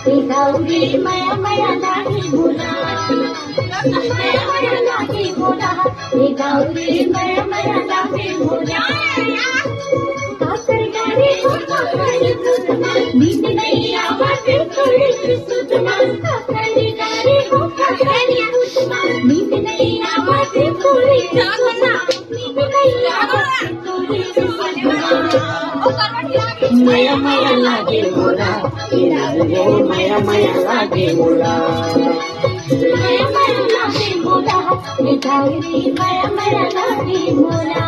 गौरी मया मया लागी बोला, मया मया लागी बोला, गौरी मया मया लागी बोला। काकर गाड़ी हो काकर सुतमा, नींद नहीं आवाज़ थोड़ी सुतमा। काकर गाड़ी हो काकर सुतमा, नींद नहीं आवाज़ थोड़ी सुतमा। नींद नहीं आवाज़ थोड़ी सुतमा। मया मया लागे बोला, मया मया लागे बोला, मया मया लागे बोला, गौरी मया मया लागे बोला।